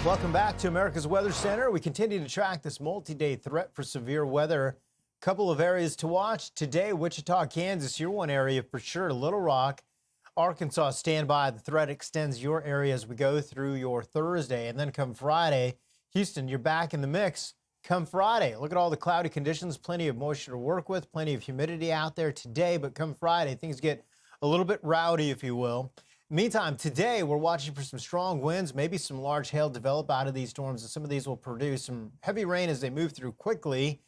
Welcome back to America's Weather Center. We continue to track this multi-day threat for severe weather. Couple of areas to watch today. Wichita, Kansas, your one area for sure. Little Rock, Arkansas, stand by. The threat extends your area as we go through your Thursday. And then come Friday, Houston, you're back in the mix. Come Friday, look at all the cloudy conditions, plenty of moisture to work with, plenty of humidity out there today. But come Friday, things get a little bit rowdy, if you will. Meantime, today we're watching for some strong winds, maybe some large hail develop out of these storms, and some of these will produce some heavy rain as they move through quickly.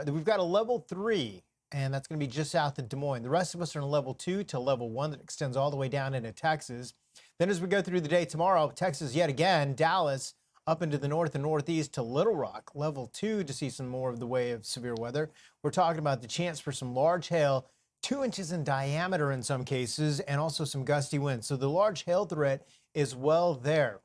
We've got a level 3, and that's going to be just south of Des Moines. The rest of us are in level 2 to level 1 that extends all the way down into Texas. Then as we go through the day tomorrow, Texas yet again, Dallas up into the north and northeast to Little Rock, level 2 to see some more of the way of severe weather. We're talking about the chance for some large hail, 2 inches in diameter in some cases, and also some gusty winds. So the large hail threat is well there.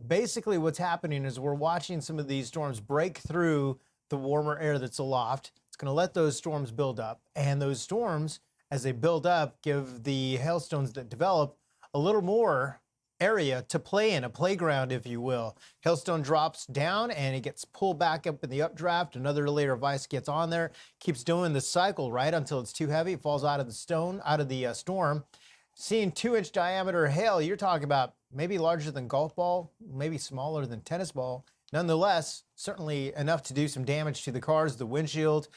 Basically what's happening is we're watching some of these storms break through the warmer air that's aloft. It's going to let those storms build up, and those storms, as they build up, give the hailstones that develop a little more area to play in, a playground, if you will. Hailstone drops down and it gets pulled back up in the updraft. Another layer of ice gets on there, keeps doing the cycle, right, until it's too heavy. It falls out of the storm. Seeing 2-inch diameter hail, you're talking about maybe larger than golf ball, maybe smaller than tennis ball. Nonetheless, certainly enough to do some damage to the cars, the windshield,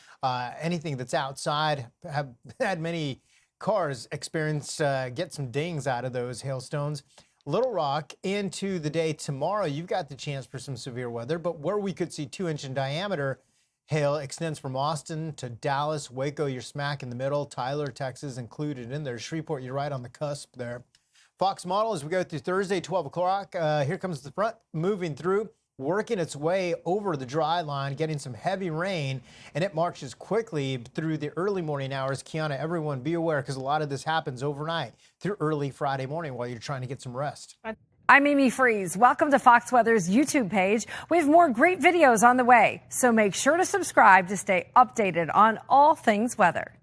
anything that's outside. Have had many cars experience, get some dings out of those hailstones. Little Rock into the day tomorrow, you've got the chance for some severe weather, but where we could see 2-inch in diameter hail extends from Austin to Dallas, Waco, you're smack in the middle, Tyler, Texas included in there, Shreveport, you're right on the cusp there. Fox model as we go through Thursday, 12 o'clock, here comes the front moving through, working its way over the dry line, getting some heavy rain, and it marches quickly through the early morning hours. Kiana, everyone be aware because a lot of this happens overnight through early Friday morning while you're trying to get some rest. I'm Amy Freeze. Welcome to Fox Weather's YouTube page. We have more great videos on the way, so make sure to subscribe to stay updated on all things weather.